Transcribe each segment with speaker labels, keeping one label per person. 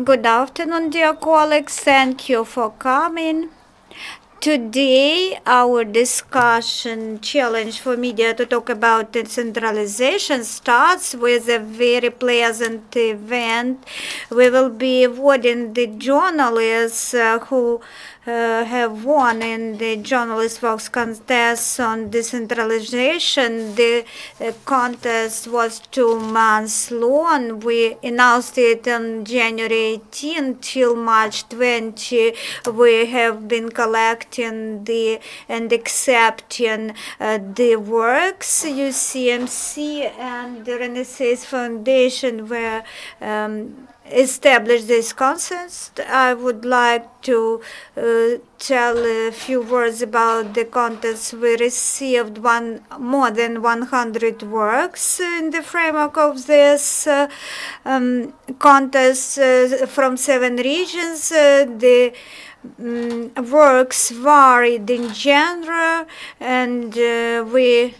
Speaker 1: Good afternoon, dear colleagues. Thank you for coming. Today, our discussion challenge for media to talk about decentralization starts with a very pleasant event. We will be awarding the journalists who have won in the Journalist Vox contest on decentralization. The contest was 2 months long. We announced it on January 18 till March 20. We have been collecting and accepting the works. UCMC and the Renaissance Foundation were established this contest. I would like to tell a few words about the contest. We received more than 100 works in the framework of this contest from 7 regions. The works varied in genre, and we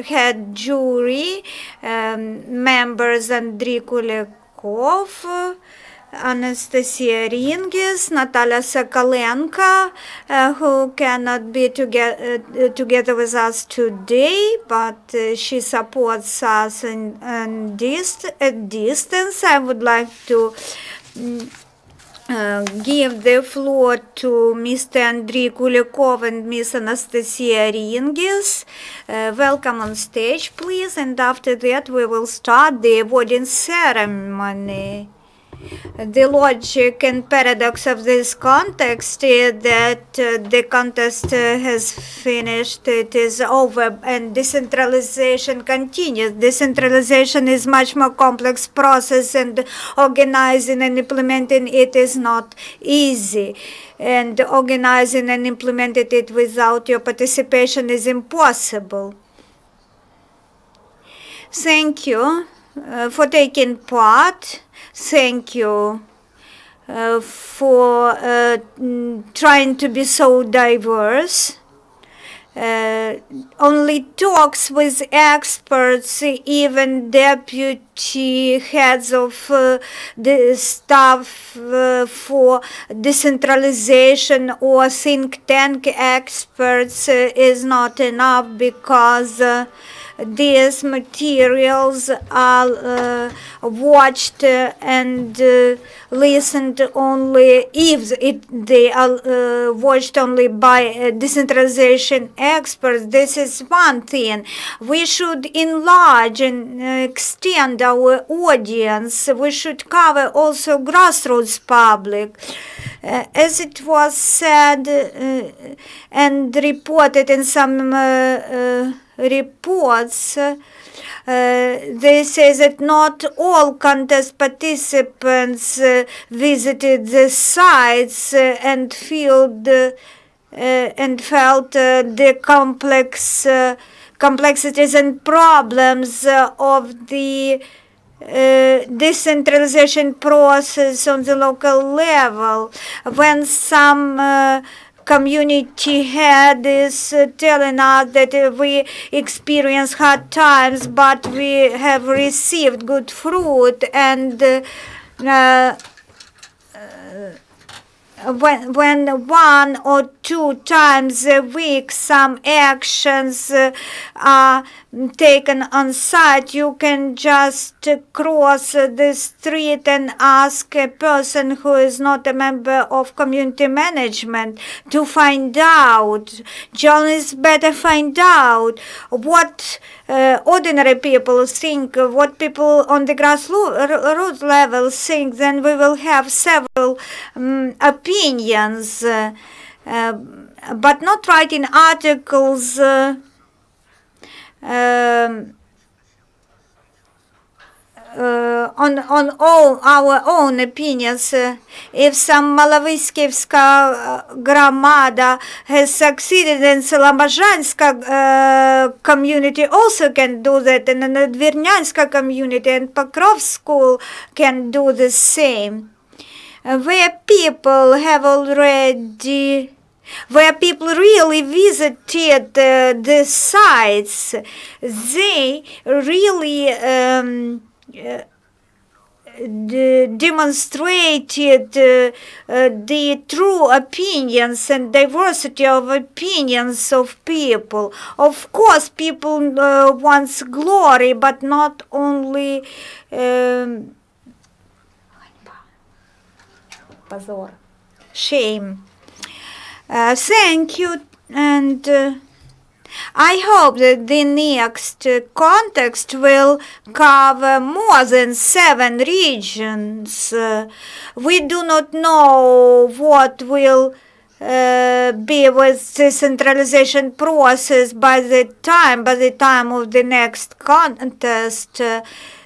Speaker 1: had jury members Andrii Kulykov, Anastasia Rinhis, Natalia Sokolenko, who cannot be together with us today, but she supports us at distance. I would like to give the floor to Mr. Andrii Kulykov and Miss Anastasia Rinhis. Welcome on stage, please, and after that we will start the awarding ceremony. The logic and paradox of this context is that the contest has finished, it is over, and decentralization continues. Decentralization is much more complex process, and organizing and implementing it is not easy. And organizing and implementing it without your participation is impossible. Thank you for taking part. Thank you for trying to be so diverse. Only talks with experts, even deputy heads of the staff for decentralization or think tank experts is not enough, because these materials are watched and listened only if they are watched only by decentralization experts. This is one thing. We should enlarge and extend our audience. We should cover also grassroots public. As it was said and reported in some reports, they say that not all contest participants visited the sites and felt the complexities and problems of the decentralization process on the local level. When some community head is telling us that we experience hard times, but we have received good fruit, and when 1 or 2 times a week some actions are taken on site, you can just cross the street and ask a person who is not a member of community management to find out. Journalists better find out what ordinary people think, what people on the grassroots level think. Then we will have several opinions, but not writing articles on all our own opinions. If some Malavyskivska Gramada has succeeded, and Slobozhanska community also can do that, and the Nadvernyanska community and Pokrov school can do the same. Where people really visited the sites, they really demonstrated the true opinions and diversity of opinions of people. Of course, people want glory, but not only shame. Thank you, and I hope that the next context will cover more than 7 regions. We do not know what will be with the centralization process by the time of the next contest.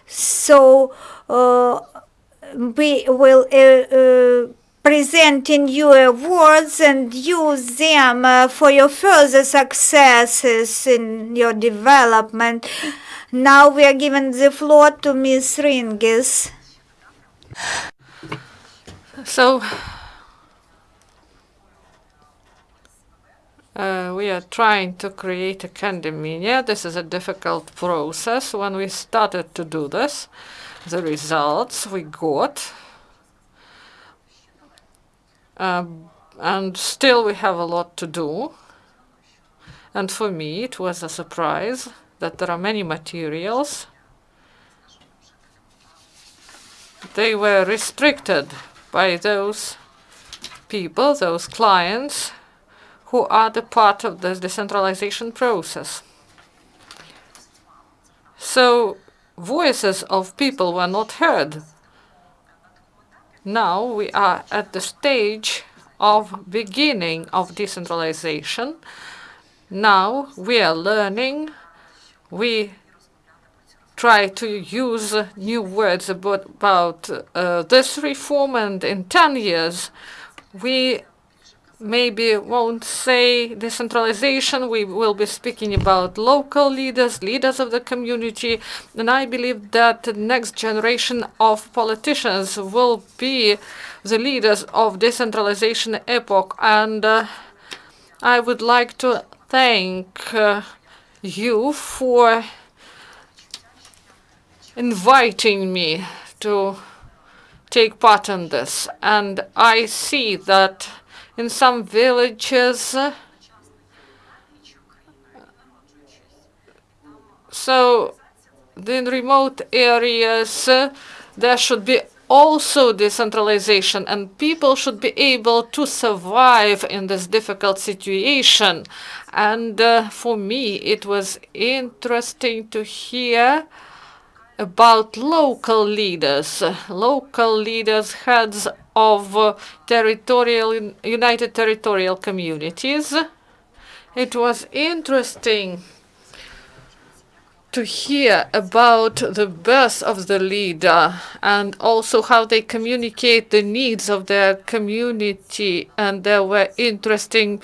Speaker 1: So we will present in your words and use them for your further successes in your development. Now we are giving the floor to Ms. Rinhis.
Speaker 2: So we are trying to create academia. This is a difficult process. When we started to do this, the results we got, and still we have a lot to do. And for me, it was a surprise that there are many materials. They were restricted by those people, those clients, who are the part of the decentralization process. So voices of people were not heard. Now we are at the stage of beginning of decentralization. Now we are learning. We try to use new words about this reform, and in 10 years we maybe won't say decentralization. We will be speaking about local leaders, leaders of the community, and I believe that the next generation of politicians will be the leaders of decentralization epoch. And I would like to thank you for inviting me to take part in this. And I see that in some villages, so in remote areas, there should be also decentralization, and people should be able to survive in this difficult situation. And for me, it was interesting to hear about local leaders, heads of united territorial communities. It was interesting to hear about the birth of the leader and also how they communicate the needs of their community. And there were interesting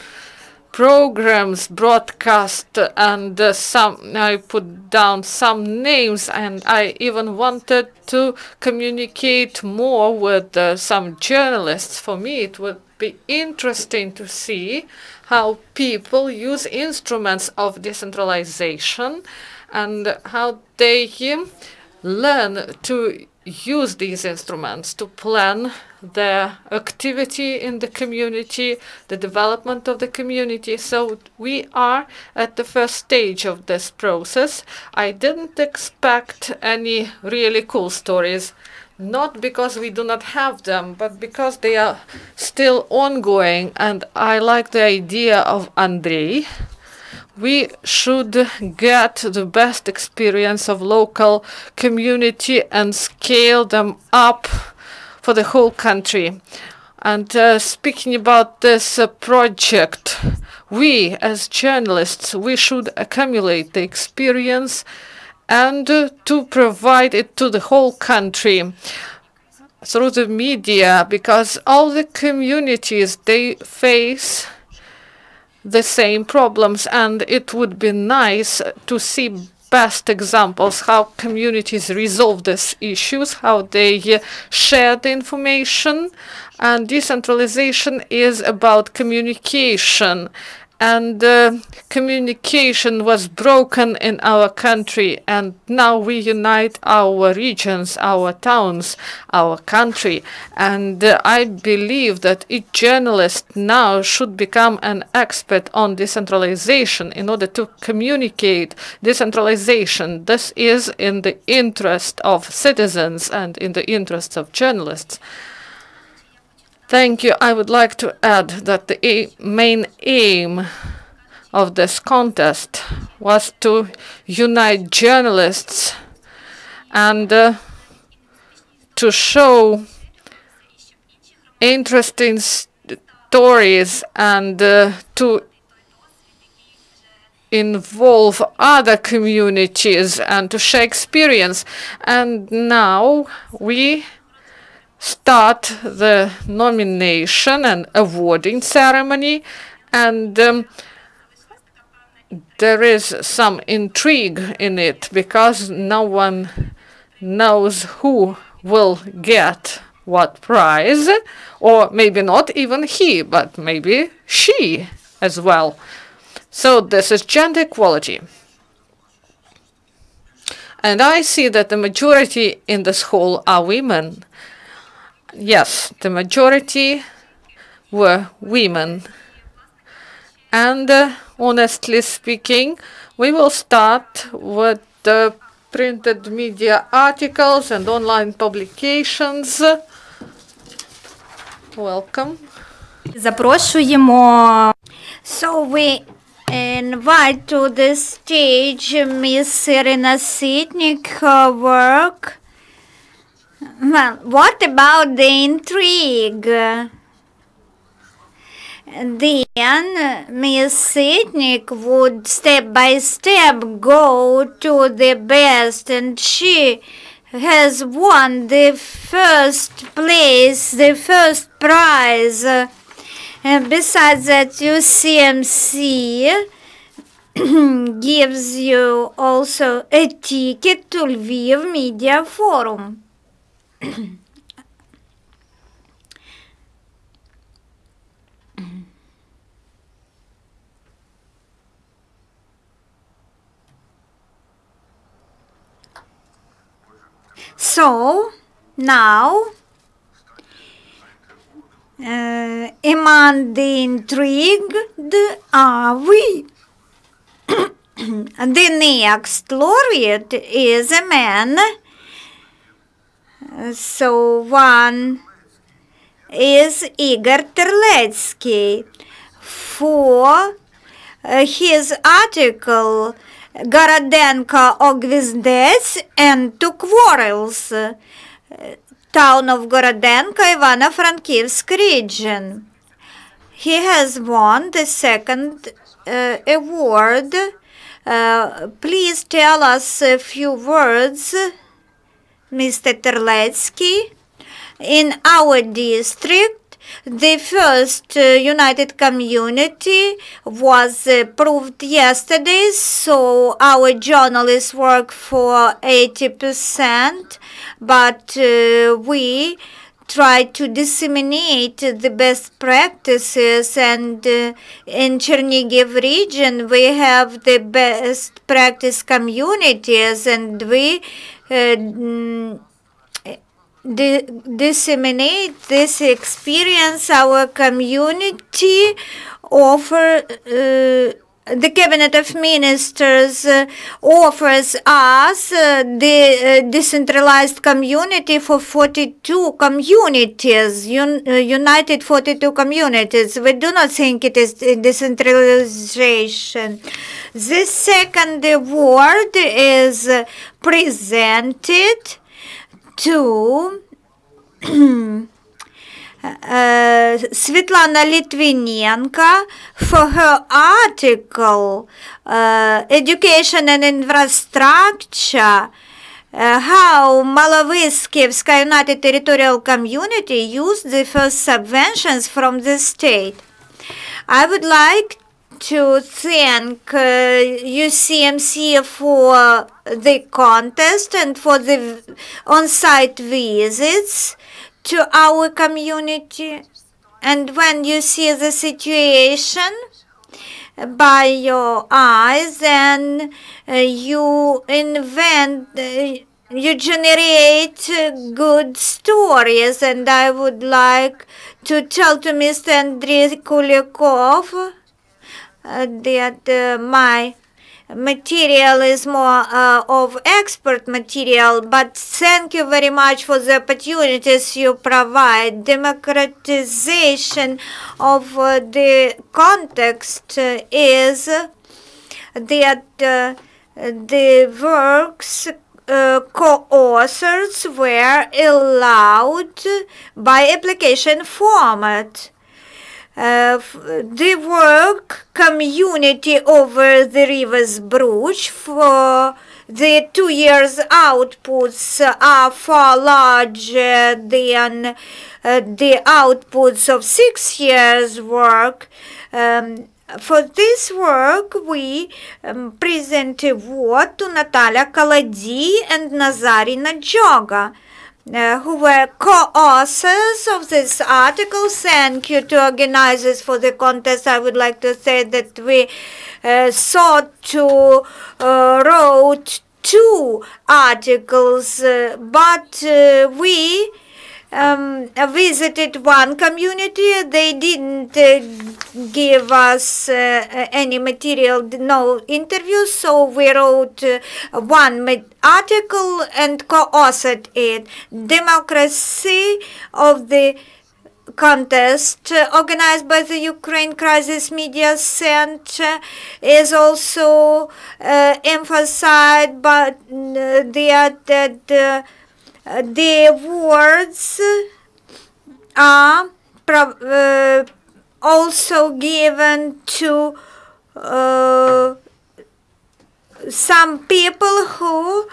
Speaker 2: programs broadcast, and I put down some names, and I even wanted to communicate more with some journalists. For me, it would be interesting to see how people use instruments of decentralization and how they learn to use these instruments to plan their activity in the community, the development of the community. So we are at the first stage of this process. I didn't expect any really cool stories, not because we do not have them, but because they are still ongoing. And I like the idea of Andrii. We should get the best experience of local community and scale them up for the whole country. And speaking about this project, we as journalists, we should accumulate the experience and to provide it to the whole country through the media, because all the communities, they face the same problems, and it would be nice to see best examples how communities resolve these issues, how they share the information. And decentralization is about communication, and communication was broken in our country, and now we unite our regions, our towns, our country, and I believe that each journalist now should become an expert on decentralization in order to communicate decentralization. This is in the interest of citizens and in the interest of journalists. Thank you. I would like to add that the main aim of this contest was to unite journalists and to show interesting stories and to involve other communities and to share experience. And now we start the nomination and awarding ceremony, and there is some intrigue in it because no one knows who will get what prize, or maybe not even he, but maybe she as well. So this is gender equality. And I see that the majority in this hall are women. Yes, the majority were women. And honestly speaking, we will start with the printed media articles and online publications. Welcome.
Speaker 1: Запрошуємо. So we invite to the stage Miss Irina Sitnik, her work. Well, what about the intrigue? Then Miss Sitnik would step by step go to the best, and she has won the first place, the first prize. And besides that, UCMC gives you also a ticket to Lviv Media Forum. So now, among the intrigued are we. The next laureate is a man. So one is Igor Terletsky for his article Gorodenka Ogvizdets and Two Quarrels, town of Gorodenka, Ivano-Frankivsk region. He has won the second award. Please tell us a few words, Mr. Terletsky. In our district, the first united community was approved yesterday, so our journalists work for 80%, but we try to disseminate the best practices, and in Chernihiv region we have the best practice communities, and we disseminate this experience. Our community offer the Cabinet of Ministers offers us the decentralized community for 42 communities, united 42 communities. We do not think it is decentralization. The second award is presented to Svetlana Litvinenko for her article Education and Infrastructure, how Malovyskivska United Territorial Community used the first subventions from the state. I would like to thank UCMC for the contest and for the on-site visits to our community. And when you see the situation, by your eyes, and you invent, you generate good stories. And I would like to tell to Mr. Andrii Kulykov that my material is more of expert material, but thank you very much for the opportunities you provide. Democratization of the context is that the works co-authors were allowed by application format. The work Community Over the River's Bruch for the 2 years outputs are far larger than the outputs of 6 years work. For this work, we present a award to Natalia Kaladi and Nazari Nadjoga, who were co-authors of this article. Thank you to organizers for the contest. I would like to say that we sought to wrote 2 articles, but we visited one community. They didn't give us any material, no interviews, so we wrote one article and co-authored it. Democracy of the contest organized by the Ukraine Crisis Media Center is also emphasized, but the awards are also given to some people who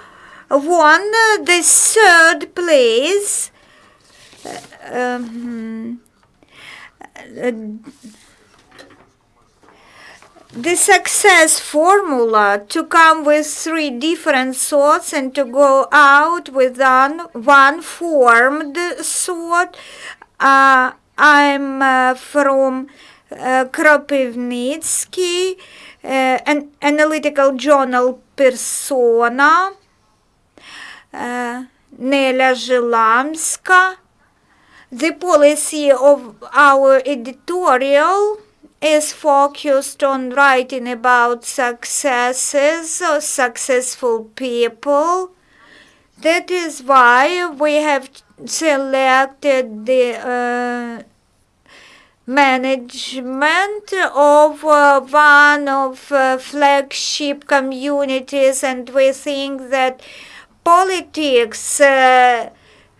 Speaker 1: won the 3rd place. The success formula to come with 3 different thoughts and to go out with one formed thought. I'm from Kropivnitsky, an analytical journal Persona, Nelia Zhilamska. The policy of our editorial is focused on writing about successes or successful people. That is why we have selected the management of one of flagship communities, and we think that politics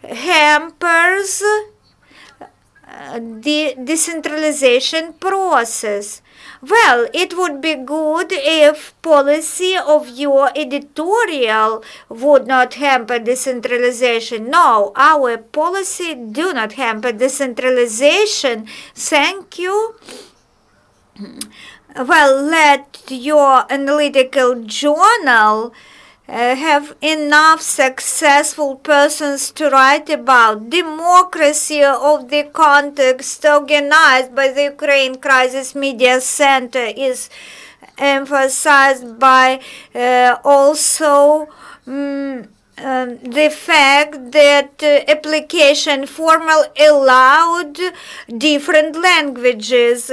Speaker 1: hampers the decentralization process. Well, it would be good if policy of your editorial would not hamper decentralization. No, our policy do not hamper decentralization. Thank you. Well, let your analytical journal have enough successful persons to write about. Democracy of the context organized by the Ukraine Crisis Media Center is emphasized by also the fact that application formal allowed different languages.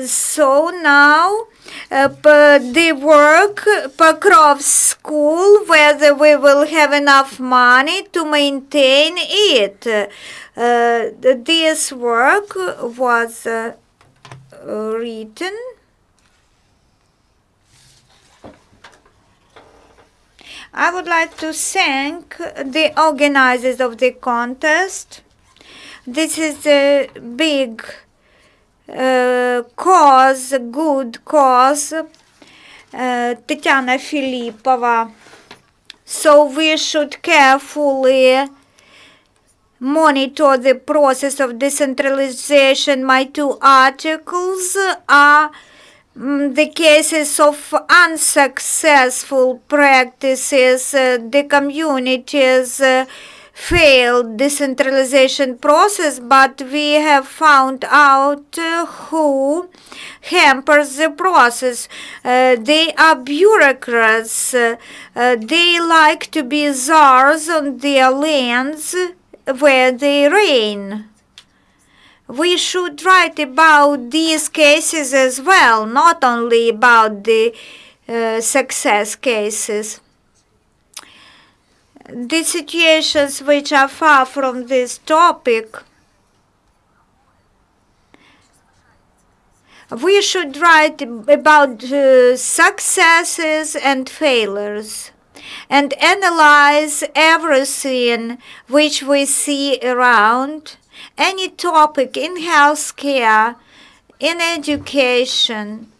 Speaker 1: So now the work Pokrov School, whether we will have enough money to maintain it. This work was written I would like to thank the organizers of the contest. This is a big cause, good cause, Tatiana Filipova. So we should carefully monitor the process of decentralization. My 2 articles are the cases of unsuccessful practices. The communities failed decentralization process, but we have found out who hampers the process. They are bureaucrats. They like to be czars on their lands where they reign. We should write about these cases as well, not only about the success cases. The situations which are far from this topic, we should write about successes and failures and analyze everything which we see around, any topic in healthcare, in education.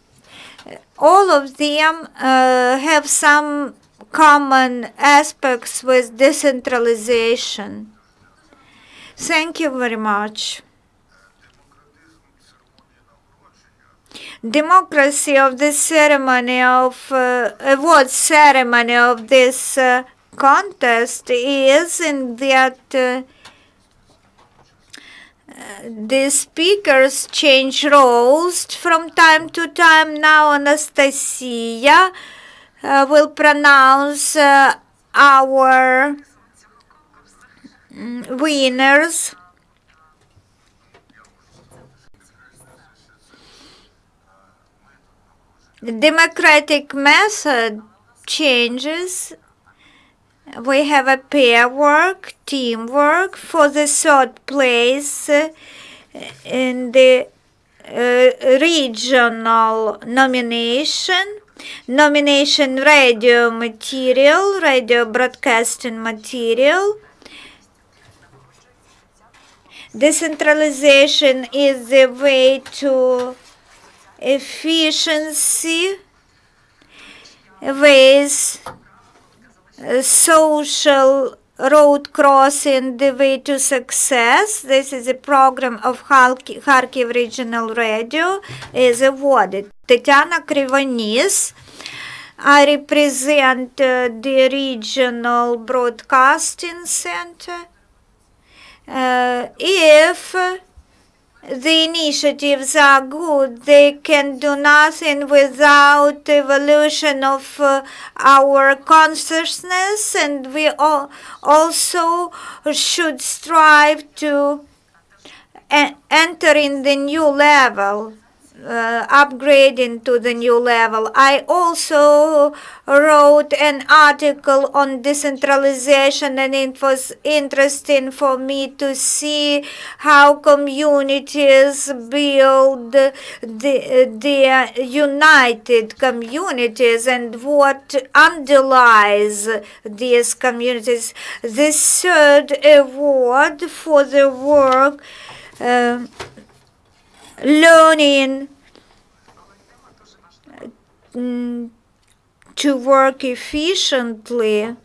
Speaker 1: All of them have some common aspects with decentralization. Thank you very much. Democracy of the ceremony of award ceremony of this contest is in that the speakers change roles from time to time. Now Anastasia will pronounce our winners. The democratic method changes. We have a pair work, teamwork for the third place in the regional nomination. Nomination radio material, radio broadcasting material. Decentralization is the way to efficiency with social road crossing, the way to success. This is a program of Kharkiv Regional Radio is awarded. Tatiana Krivonis. I represent the Regional Broadcasting Center. If the initiatives are good, they can do nothing without evolution of our consciousness, and we also should strive to enter in the new level, upgrading to the new level. I also wrote an article on decentralization, and it was interesting for me to see how communities build their united communities and what underlies these communities. The third award for the work learning to work efficiently.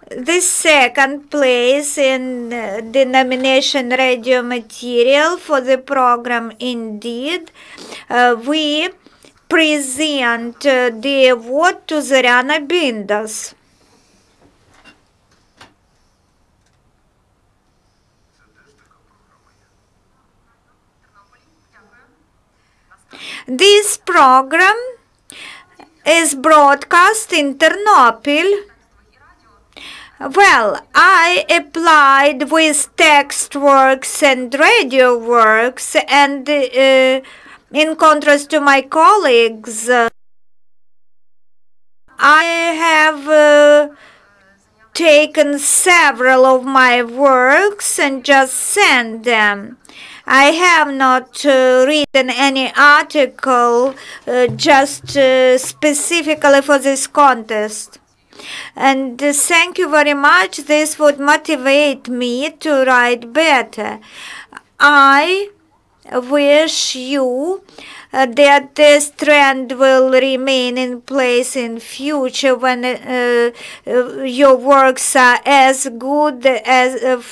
Speaker 1: The second place in the nomination radio material for the program Indeed, we present the award to Zarina Bindas. This program is broadcast in Ternopil. Well, I applied with text works and radio works, and in contrast to my colleagues, I have taken several of my works and just sent them. I have not written any article just specifically for this contest. And thank you very much. This would motivate me to write better. I wish you that this trend will remain in place in future when your works are as good as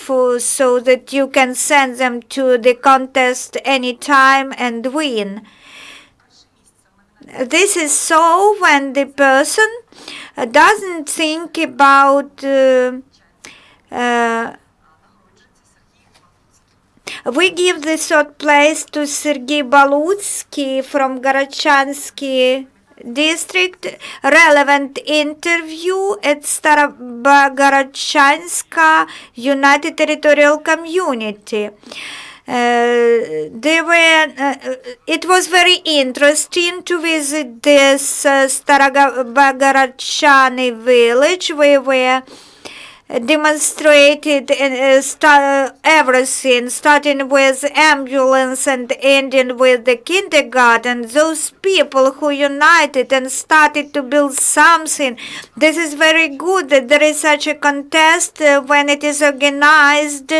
Speaker 1: so that you can send them to the contest anytime and win. This is so when the person doesn't think about we give the third place to Sergei Balutsky from Garachansky district. Relevant interview at Starobogorodianska United Territorial Community. It was very interesting to visit this Starobogorodian village. We were demonstrated everything, starting with ambulance and ending with the kindergarten. Those people who united and started to build something. This is very good that there is such a contest when it is organized,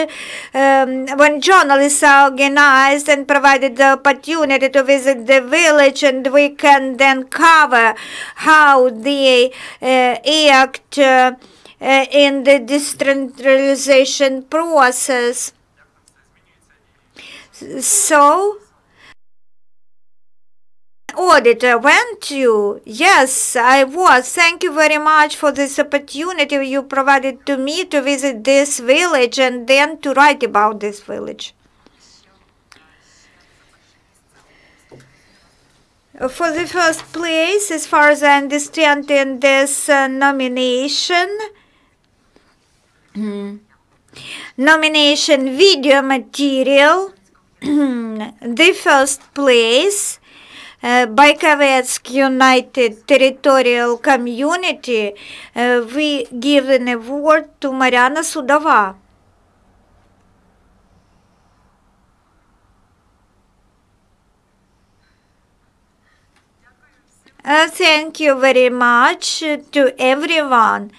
Speaker 1: when journalists are organized and provided the opportunity to visit the village, and we can then cover how they act in the decentralization process. So, auditor, weren't you? Yes, I was. Thank you very much for this opportunity you provided to me to visit this village and then to write about this village. For the first place, as far as I understand in this nomination video material, the first place, Baikovets United Territorial Community, we give an award to Mariana Sudova. Thank you very much to everyone.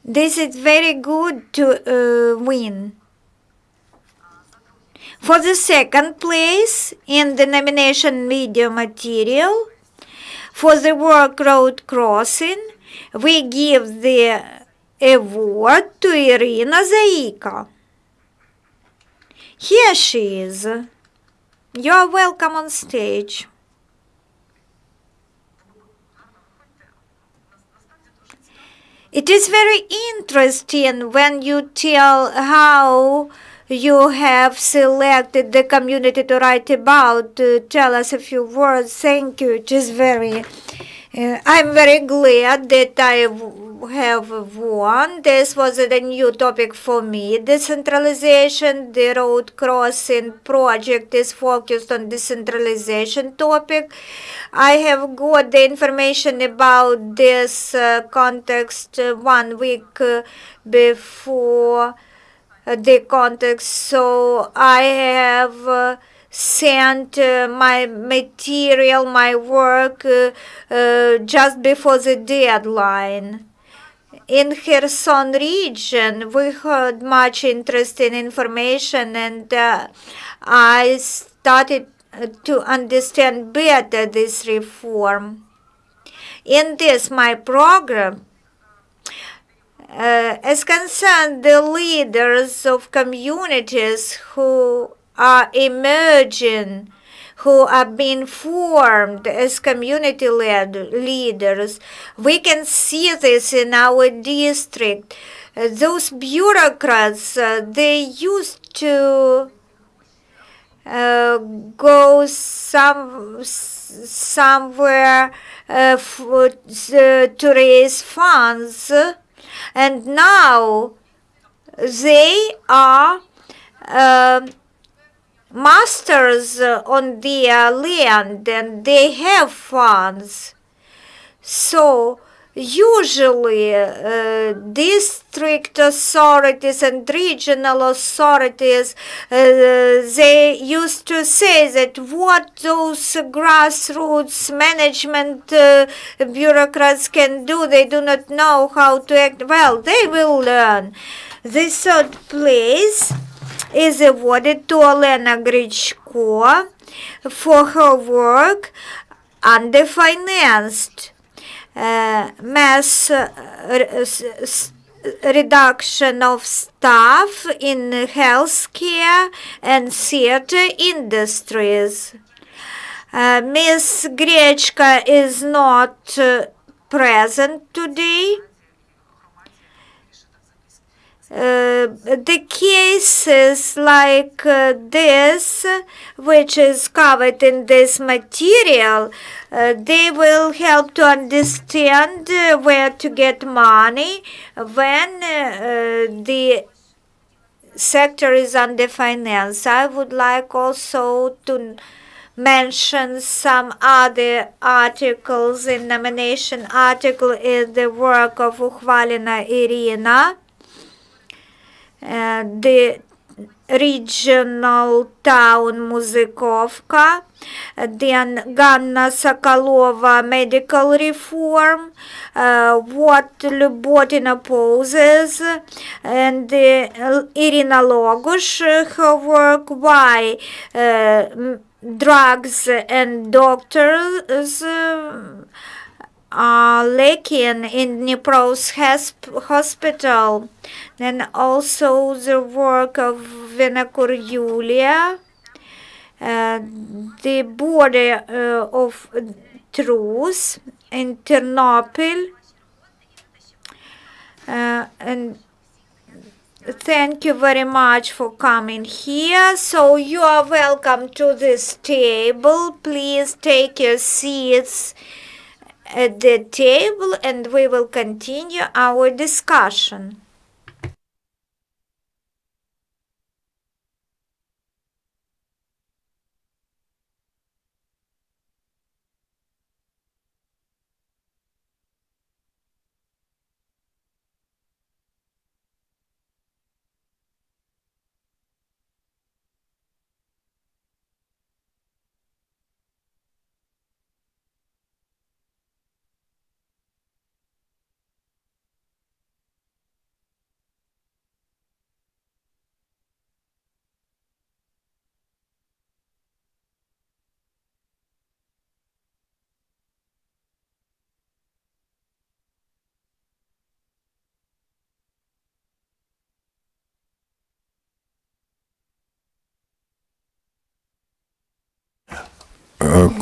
Speaker 1: This is very good to win. For the second place in the nomination video material, for the work road crossing, we give the award to Irina Zaika. Here she is. You are welcome on stage. It is very interesting when you tell how you have selected the community to write about. Tell us a few words. Thank you. It is very... I'm very glad that I have won. This was a new topic for me. Decentralization, the road crossing project is focused on decentralization topic. I have got the information about this context 1 week before the context, so I have sent my material, my work just before the deadline. In Kherson region, we heard much interesting information, and I started to understand better this reform. In this, my program, as concerned the leaders of communities who are emerging, who are being formed as community-led leaders, we can see this in our district. Those bureaucrats, they used to go somewhere to raise funds, and now they are masters on their land and they have funds. So usually district authorities and regional authorities, they used to say that what those grassroots management bureaucrats can do, they do not know how to act. Well, they will learn. The third place is awarded to Olena Grichko for her work underfinanced. Mass reduction of staff in healthcare and theater industries. Ms. Grechka is not present today. The cases like this, which is covered in this material, they will help to understand where to get money when the sector is underfinanced. I would like also to mention some other articles. In nomination article is the work of Ukhvalina Irina, the regional town Muzikovka, then Ganna Sokolova medical reform, what Lubotin opposes, and Irina Logush, her work, why drugs and doctors are lacking in Dnipro's hospital. Then also the work of Vinokur Yulia, the border of truth in Ternopil. And thank you very much for coming here. So you are welcome to this table. Please take your seats at the table and we will continue our discussion.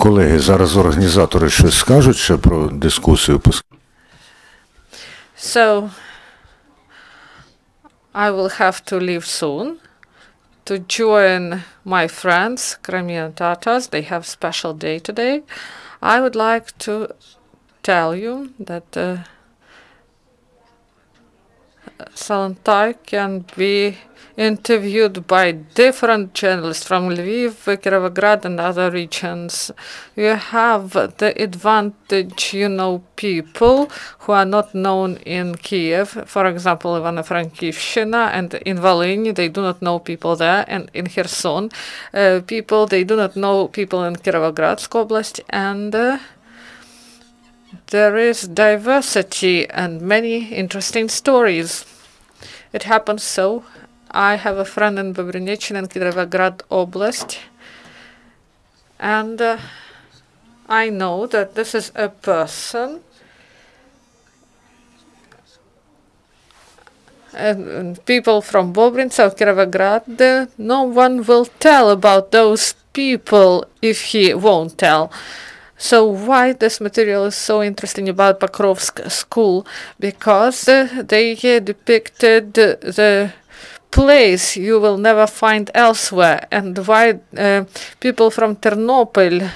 Speaker 3: Колеги, зараз організатори щось скажуть ще про дискусію.
Speaker 2: So, I will have to leave soon to join my friends, Crimean Tatars. They have special day today. I would like to tell you that Salantai can be interviewed by different journalists from Lviv, Kirovograd, and other regions. You have the advantage, you know, people who are not known in Kiev, for example, Ivano-Frankivshchina, and in Volhynia, they do not know people there, and in Kherson, they do not know people in Kirovogradsk Oblast, and there is diversity and many interesting stories. It happens so. I have a friend in Bobrinechin and Kirovograd Oblast, and I know that this is a person, and people from Bobrince or Kirovograd, no one will tell about those people if he won't tell. So why this material is so interesting about Pokrovsk school? Because they depicted the place you will never find elsewhere, and why people from Ternopil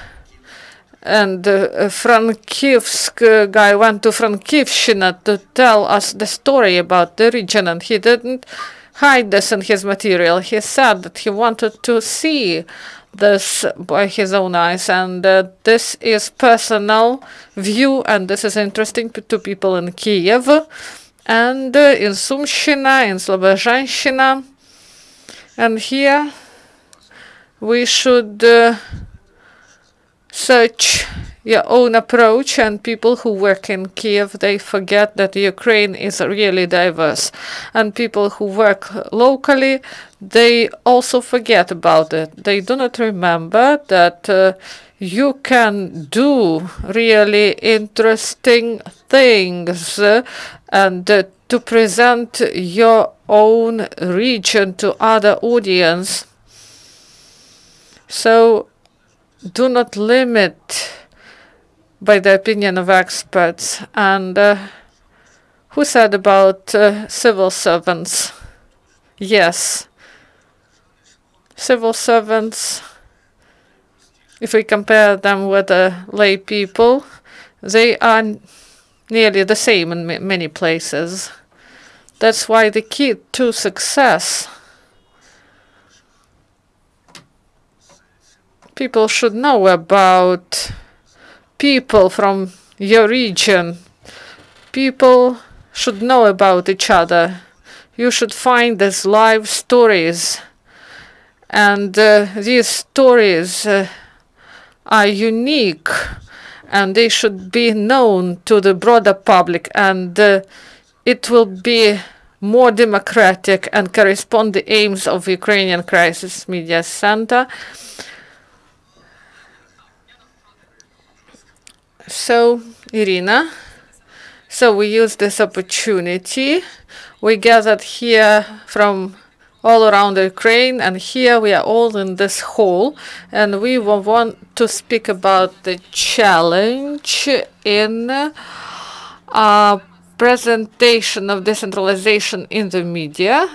Speaker 2: and Frankivsk guy went to Frankivshchina to tell us the story about the region, and he didn't hide this in his material. He said that he wanted to see this by his own eyes, and this is personal view, and this is interesting to people in Kiev and in Sumshchina, in Slobozhanshchina. And here we should search your own approach, and people who work in Kiev, they forget that Ukraine is really diverse, and people who work locally, they also forget about it. They do not remember that you can do really interesting things and to present your own region to other audience. So do not limit by the opinion of experts. And who said about civil servants? Yes, civil servants, if we compare them with lay people, they are nearly the same in many places. That's why the key to success, people should know about people from your region. People should know about each other. You should find these live stories. And these stories are unique, and they should be known to the broader public, and it will be more democratic and correspond the aims of Ukrainian Crisis Media Center. So, Irina, so we use this opportunity. We gathered here from all around Ukraine, and here we are all in this hall, and we want to speak about the challenge in presentation of decentralization in the media.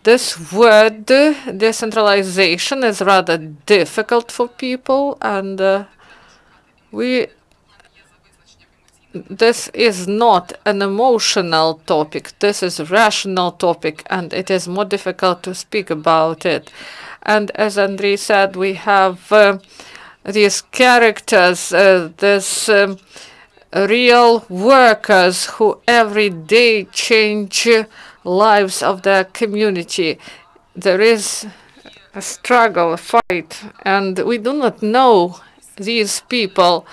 Speaker 2: This word, decentralization, is rather difficult for people, and this is not an emotional topic. This is a rational topic, and it is more difficult to speak about it. And as Andrii said, we have these characters, these real workers who every day change lives of their community. There is a struggle, a fight, and we do not know these people.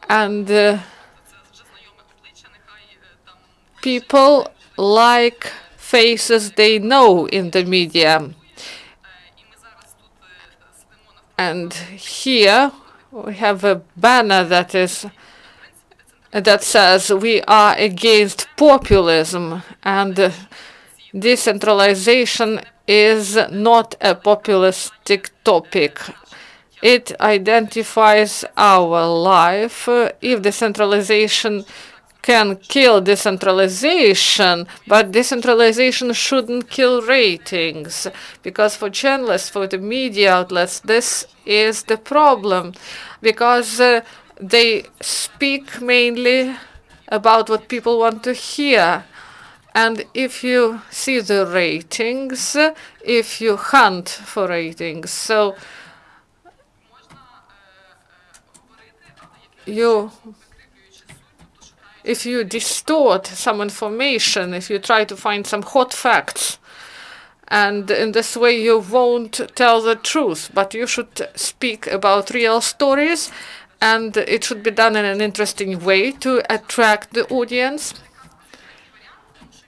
Speaker 2: And people like faces they know in the media. And here we have a banner that says we are against populism, and decentralization is not a populistic topic. It identifies our life. If decentralization can kill decentralization, but decentralization shouldn't kill ratings, because for journalists, for the media outlets, this is the problem, because they speak mainly about what people want to hear. And if you see the ratings, if you hunt for ratings, so if you distort some information, if you try to find some hot facts, and in this way you won't tell the truth, but you should speak about real stories, and it should be done in an interesting way to attract the audience.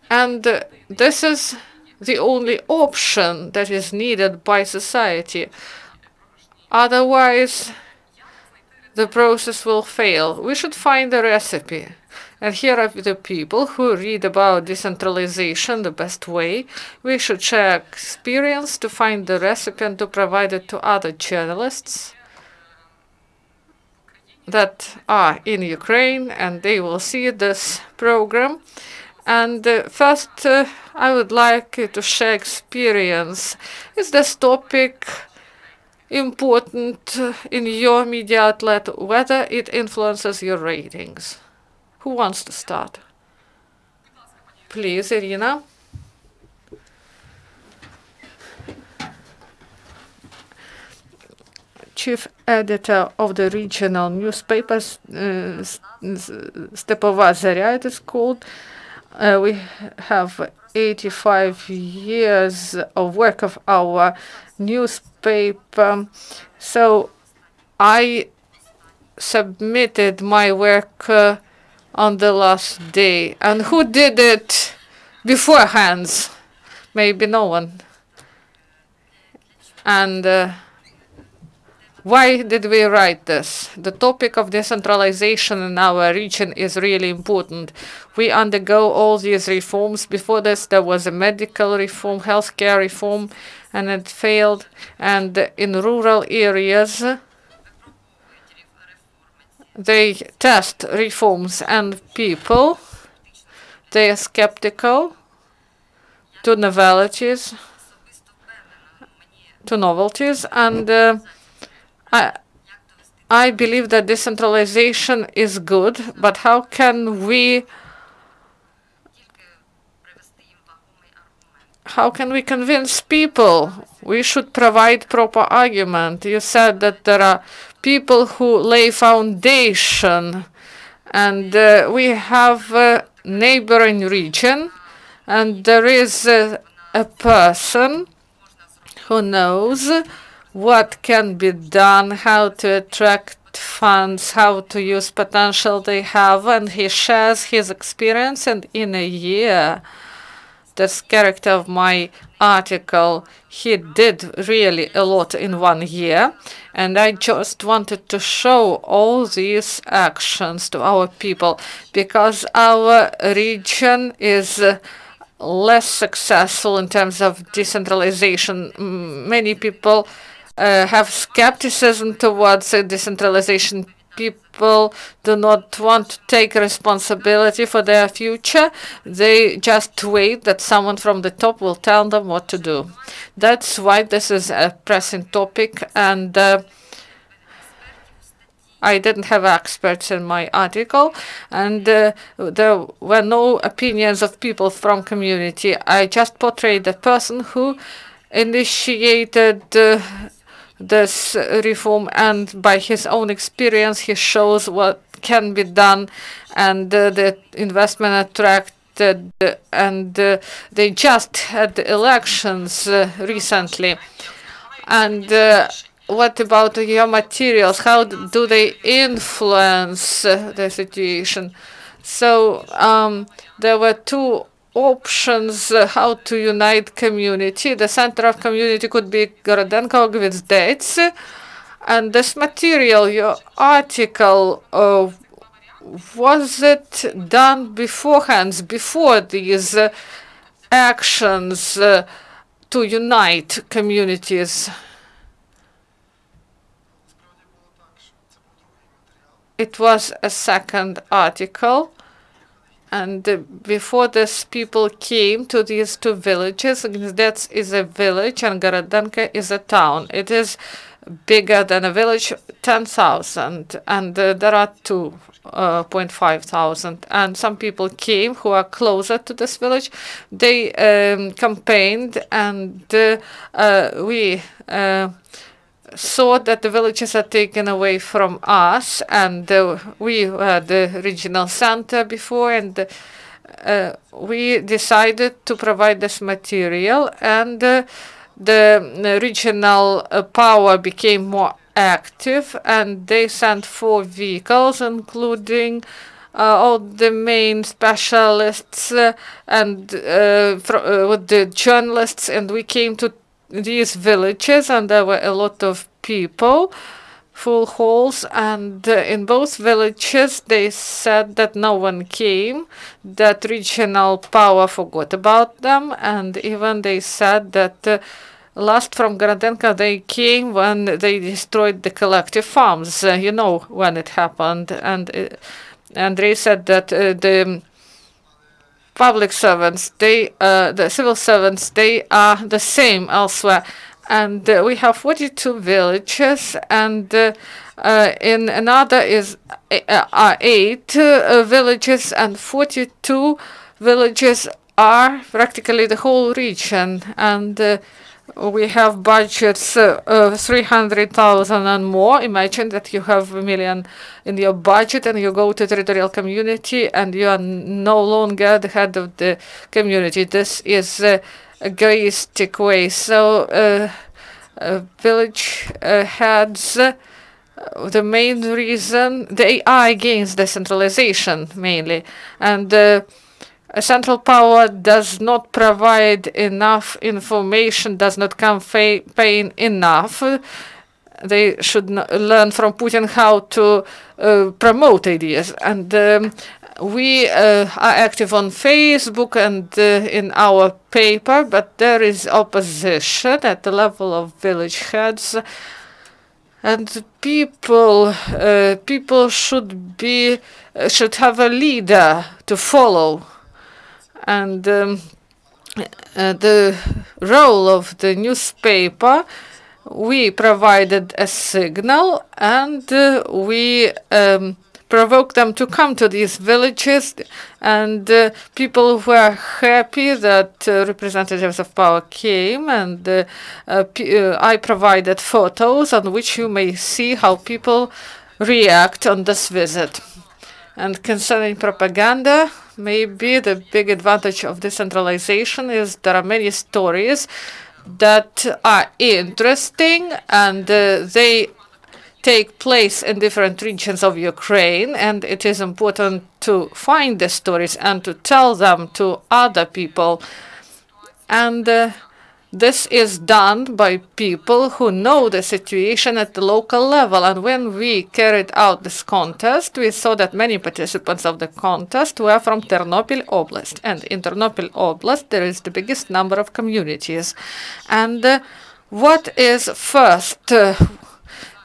Speaker 2: And this is the only option that is needed by society. Otherwise, the process will fail. We should find a recipe. And here are the people who read about decentralization the best way. We should share experience to find the recipe and to provide it to other journalists that are in Ukraine, and they will see this program. And first, I would like you to share experience. Is this topic important in your media outlet, whether it influences your ratings? Who wants to start? Please, Irina. Chief editor of the regional newspapers, Stepova Zarya it is called. We have 85 years of work of our newspaper. So I submitted my work on the last day. And who did it beforehand? Maybe no one. And why did we write this? The topic of decentralization in our region is really important. We undergo all these reforms. Before this, there was a medical reform, healthcare reform, and it failed. And in rural areas, they test reforms and people. They are skeptical to novelties, and I believe that decentralization is good, but how can we convince people? We should provide proper argument. You said that there are people who lay foundation, and we have a neighboring region, and there is a person who knows what can be done, how to attract funds, how to use potential they have, and he shares his experience. And in a year, this character of my article, he did really a lot in 1 year. And I just wanted to show all these actions to our people, because our region is less successful in terms of decentralization. Many people have skepticism towards decentralization. People do not want to take responsibility for their future. They just wait that someone from the top will tell them what to do. That's why this is a pressing topic, and I didn't have experts in my article, and there were no opinions of people from community. I just portrayed the person who initiated this reform, and by his own experience he shows what can be done, and the investment attracted, and they just had the elections recently. And what about your materials? How do they influence the situation? So there were two options how to unite community. The center of community could be Gorodenko with dates. And this material, your article, was it done beforehand, before these actions to unite communities? It was a second article. And before this, people came to these two villages. Gnizdets is a village and Gorodenka is a town. It is bigger than a village, 10,000, and there are 2,500. And some people came who are closer to this village. They campaigned, and we saw that the villages are taken away from us, and we were the regional center before, and we decided to provide this material, and the regional power became more active, and they sent 4 vehicles, including all the main specialists and with the journalists, and we came to these villages, and there were a lot of people, full halls, and in both villages they said that no one came, that regional power forgot about them, and even they said that last from Gorodenka they came when they destroyed the collective farms. You know when it happened, and Andrii said that the public servants, the civil servants, they are the same elsewhere. And we have 42 villages, and in another are 8 villages, and 42 villages are practically the whole region. And we have budgets 300,000 and more. Imagine that you have 1 million in your budget, and you go to territorial community, and you are no longer the head of the community. This is a egoistic way. So village heads, the main reason, they are against decentralization mainly, and central power does not provide enough information, does not campaign enough. They should learn from Putin how to promote ideas. And we are active on Facebook and in our paper, but there is opposition at the level of village heads. And people should have a leader to follow. And the role of the newspaper, we provided a signal, and we provoked them to come to these villages, and people were happy that representatives of power came, and I provided photos on which you may see how people react on this visit. And concerning propaganda, maybe the big advantage of decentralization is there are many stories that are interesting, and they take place in different regions of Ukraine, and it is important to find the stories and to tell them to other people. And this is done by people who know the situation at the local level. And when we carried out this contest, we saw that many participants of the contest were from Ternopil Oblast. And in Ternopil Oblast, there is the biggest number of communities. And what is first?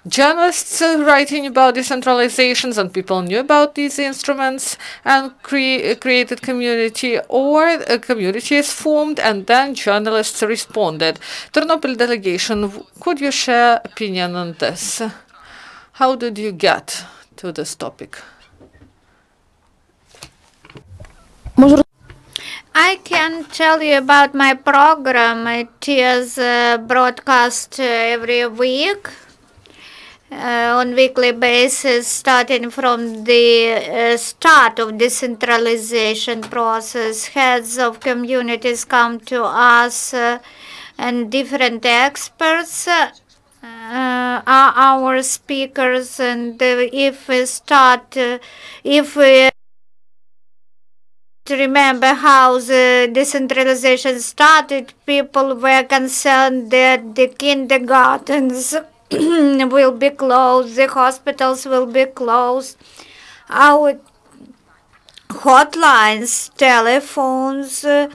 Speaker 2: Journalists writing about decentralizations, and people knew about these instruments and created community, or a community is formed and then journalists responded. Ternopil delegation, could you share opinion on this? How did you get to this topic?
Speaker 1: I can tell you about my program. It is broadcast every week. On weekly basis, starting from the start of decentralization process. Heads of communities come to us, and different experts are our speakers. And if we remember how the decentralization started, people were concerned that the kindergartens will be closed, the hospitals will be closed, our hotlines, telephones were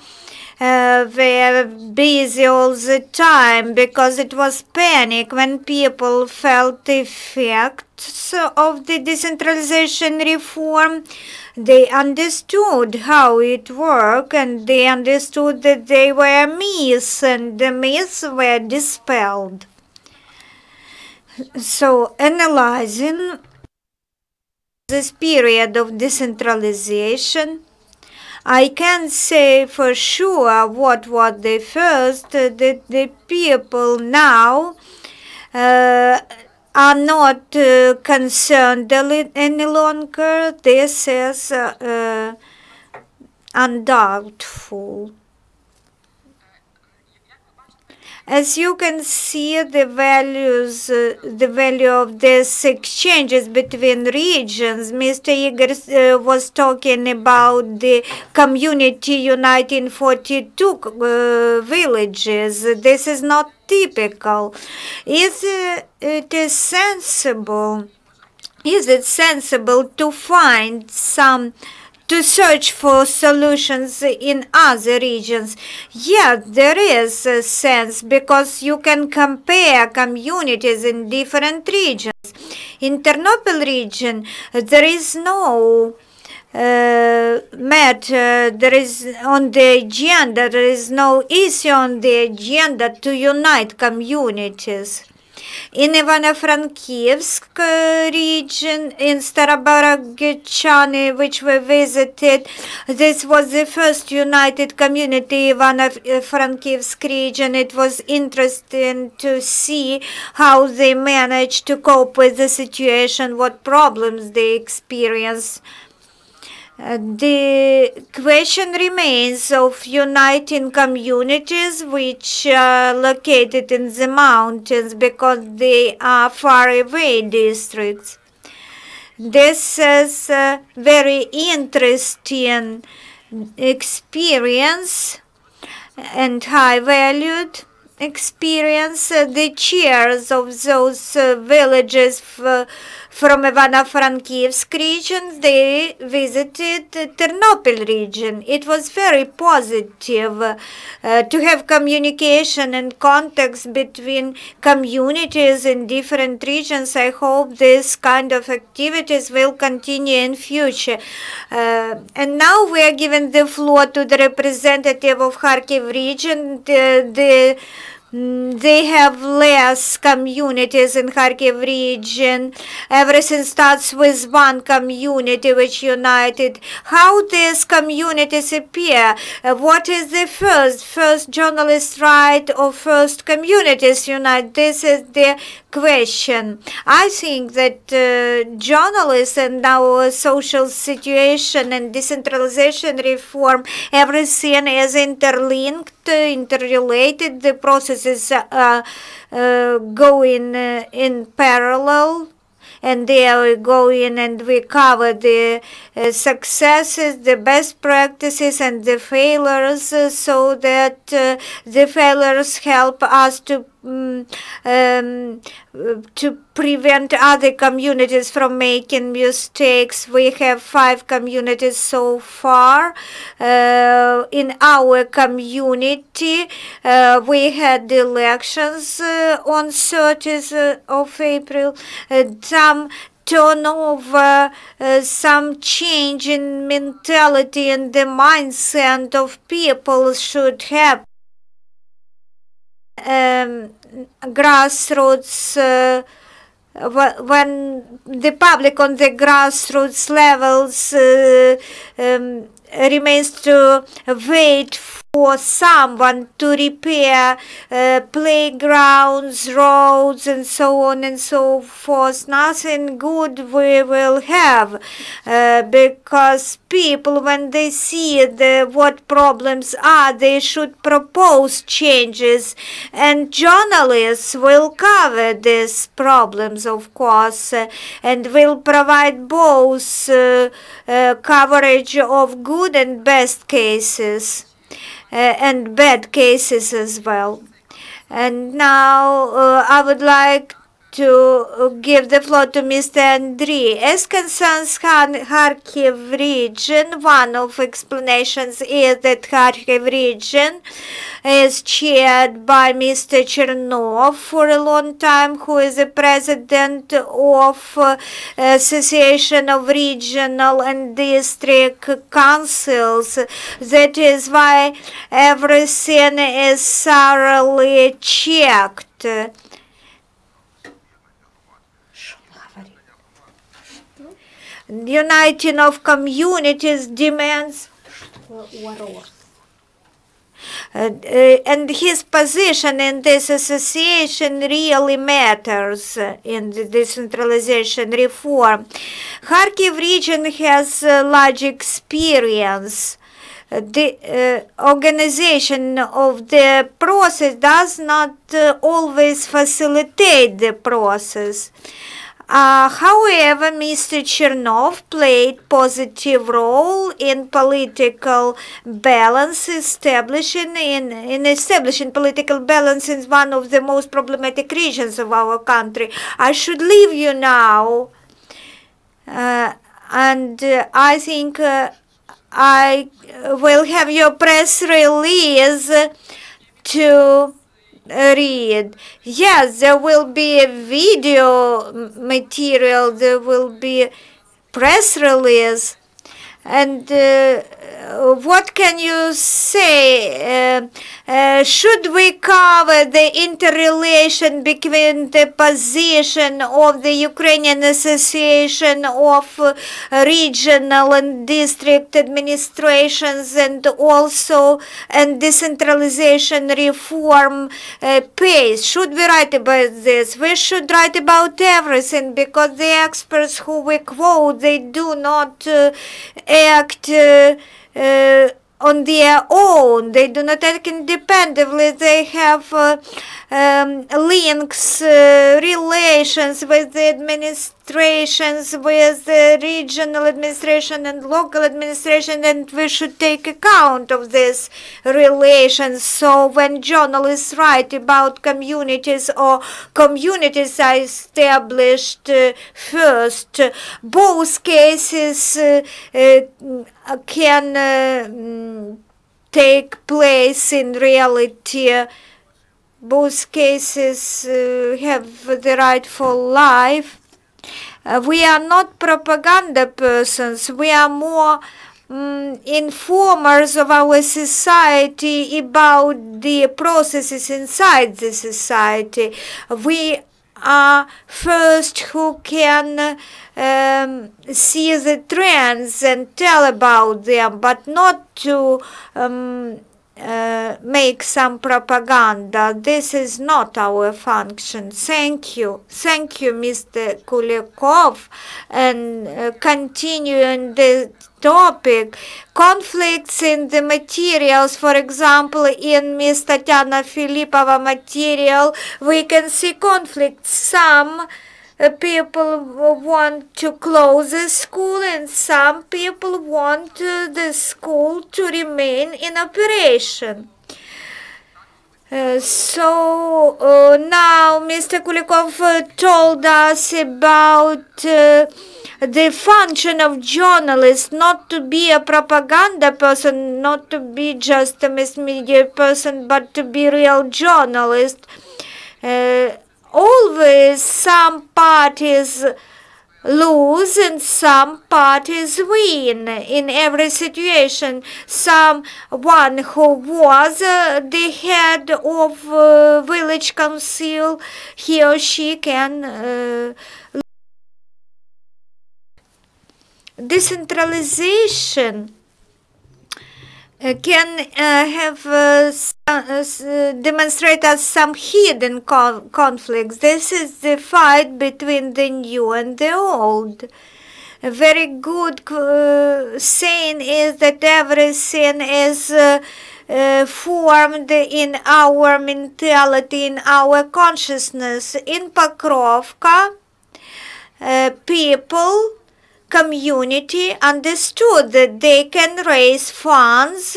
Speaker 1: busy all the time because it was panic when people felt the effects of the decentralization reform. They understood how it worked, and they understood that they were myths, and the myths were dispelled. So, analyzing this period of decentralization, I can say for sure what was the first, that the people now are not concerned any longer. This is undoubtful. As you can see, the value of these exchanges between regions. Mr. Igor was talking about the community uniting 42 villages. This is not typical. Is it sensible to find to search for solutions in other regions? Yes, there is a sense, because you can compare communities in different regions. In Ternopil region, there is no matter, there is on the agenda, there is no issue on the agenda to unite communities. In Ivano-Frankivsk region, in Staroborogichany, which we visited, this was the first united community in Ivano-Frankivsk region. It was interesting to see how they managed to cope with the situation, what problems they experienced. The question remains of uniting communities which are located in the mountains, because they are far away districts. This is a very interesting experience and high valued. experience. The chairs of those villages from Ivano-Frankivsk region, they visited the Ternopil region. It was very positive to have communication and context between communities in different regions. I hope this kind of activities will continue in future. And now we are giving the floor to the representative of Kharkiv region. They have less communities in Kharkiv region. Everything starts with one community which united. How these communities appear? What is the first journalist right or first communities unite? This is the question. I think that journalists and our social situation and decentralization reform, everything is interlinked, interrelated. The process is going in parallel, and there we go in and we cover the successes, the best practices, and the failures, so that the failures help us to prevent other communities from making mistakes. We have 5 communities so far. In our community, we had elections on 30th of April. Some turnover, some change in mentality and the mindset of people should happen. Grassroots, when the public on the grassroots levels remains to wait for someone to repair playgrounds, roads, and so on and so forth, nothing good we will have, because people, when they see what problems are, they should propose changes, and journalists will cover these problems, of course, and will provide both coverage of good and best cases. And bad cases as well. And now I would like to give the floor to Mr. Andrii. As concerns Kharkiv region, one of explanations is that Kharkiv region is chaired by Mr. Chernov for a long time, who is the president of Association of Regional and District Councils. That is why everything is thoroughly checked. Uniting of communities demands and his position in this association really matters in the decentralization reform. Kharkiv region has large experience. The organization of the process does not always facilitate the process. However, Mr. Chernov played positive role in political balance, establishing political balance in one of the most problematic regions of our country. I should leave you now, and I think I will have your press release to read. Yes, there will be a video material, there will be press release. And what can you say? Should we cover the interrelation between the position of the Ukrainian Association of Regional and District Administrations and also decentralization reform pace? Should we write about this? We should write about everything, because the experts who we quote, they do not act on their own. They do not act independently. They have links, relations with the administrations, with the regional administration and local administration, and we should take account of these relations. So when journalists write about communities or communities are established first, both cases can take place in reality. Both cases have the right for life. We are not propaganda persons. We are more informers of our society about the processes inside the society. We are first who can see the trends and tell about them, but not to make some propaganda. This is not our function. Thank you. Thank you, Mr. Kulykov. And continuing the topic, conflicts in the materials. For example, in Ms. Tatiana Filipova material, we can see conflicts. Some people want to close the school and some people want the school to remain in operation. So now Mr. Kulykov told us about the function of journalists, not to be a propaganda person, not to be just a mass media person, but to be real journalist. Always some parties lose and some parties win in every situation. Someone who was the head of village council, he or she can decentralization can demonstrate us some hidden conflicts. This is the fight between the new and the old. A very good saying is that everything is formed in our mentality, in our consciousness. In Pokrovka, people, community understood that they can raise funds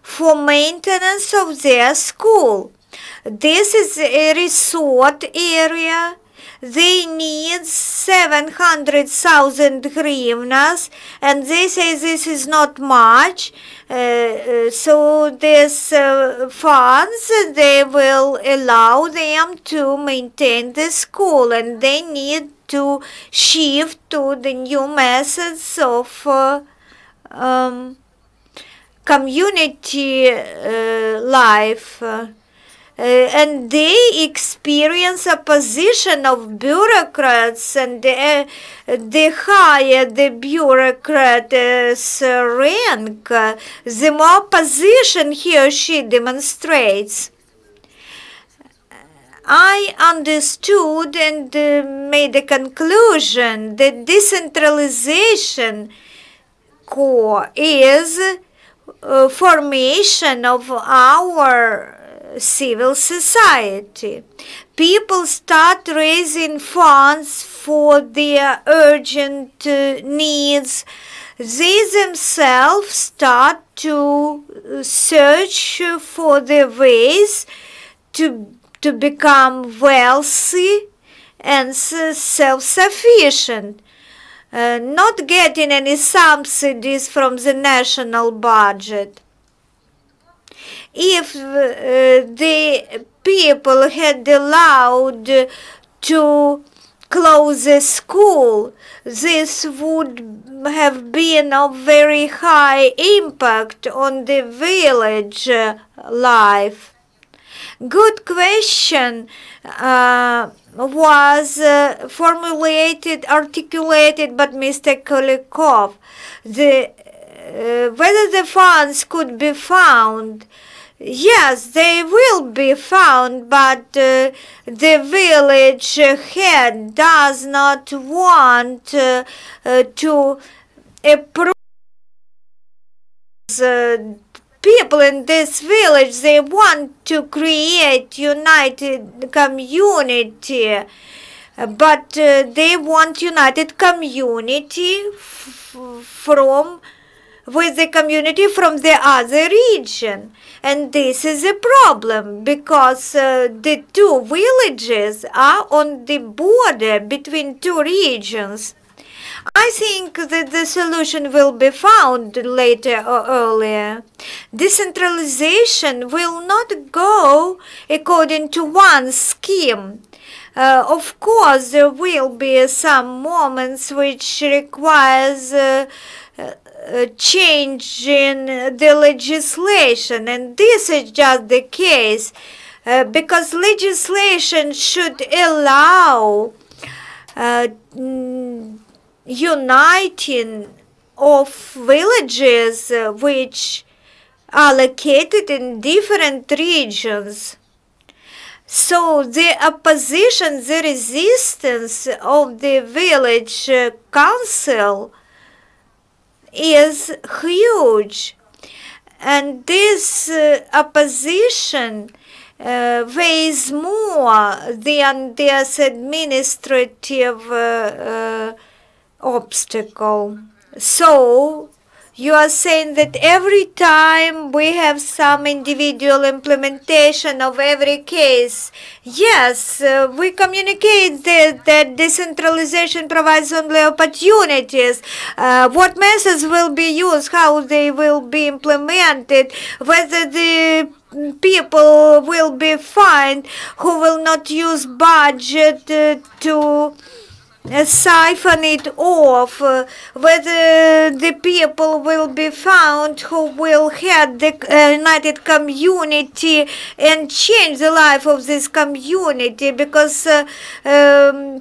Speaker 1: for maintenance of their school. This is a resort area. They need 700,000 hryvnias, and they say this is not much. So these funds, they will allow them to maintain the school, and they need to shift to the new methods of community life. And they experience opposition of bureaucrats, and the higher the bureaucrat's rank, the more opposition he or she demonstrates. I understood and made a conclusion that decentralization core is formation of our civil society. People start raising funds for their urgent needs. They themselves start to search for the ways to become wealthy and self-sufficient, not getting any subsidies from the national budget. If the people had allowed to close the school, this would have been of very high impact on the village life. Good question was articulated by Mr. Kulykov. Whether the funds could be found. Yes, they will be found, but the village head does not want to approve people in this village, they want to create united community, but they want united community with the community from the other region. And this is a problem because the two villages are on the border between two regions. I think that the solution will be found later or earlier. Decentralization will not go according to one scheme. Of course, there will be some moments which requires change in the legislation, and this is just the case because legislation should allow uniting of villages which are located in different regions. So the opposition, the resistance of the village council is huge, and this opposition weighs more than this administrative obstacle. So you are saying that every time we have some individual implementation of every case, yes, we communicate that decentralization provides only opportunities. What methods will be used, how they will be implemented, whether the people will be fined who will not use budget to siphon it off, whether the people will be found who will head the united community and change the life of this community, because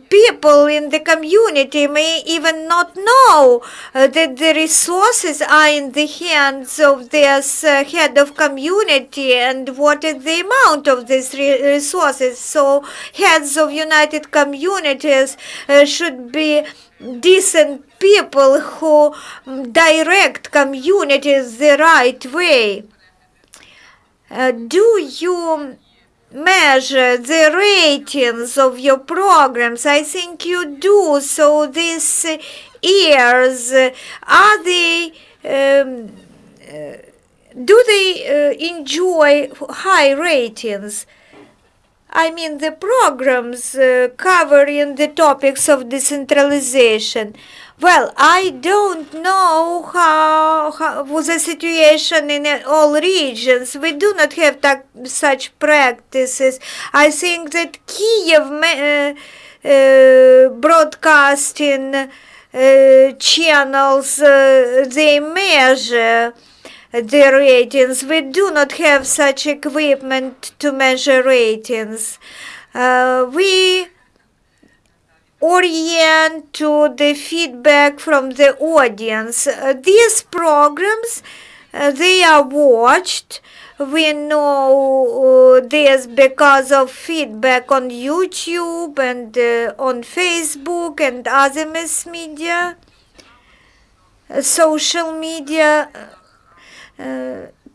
Speaker 1: people in the community may even not know that the resources are in the hands of this head of community and what is the amount of these resources. So heads of united communities should be decent people who direct communities the right way. Do you measure the ratings of your programs? I think you do. So these years, are they do they enjoy high ratings? I mean the programs covering the topics of decentralization. Well, I don't know how was the situation in all regions. We do not have such practices. I think that Kiev broadcasting channels, they measure the ratings. We do not have such equipment to measure ratings. We orient to the feedback from the audience. These programs, they are watched. We know this because of feedback on YouTube and on Facebook and other mass media, social media.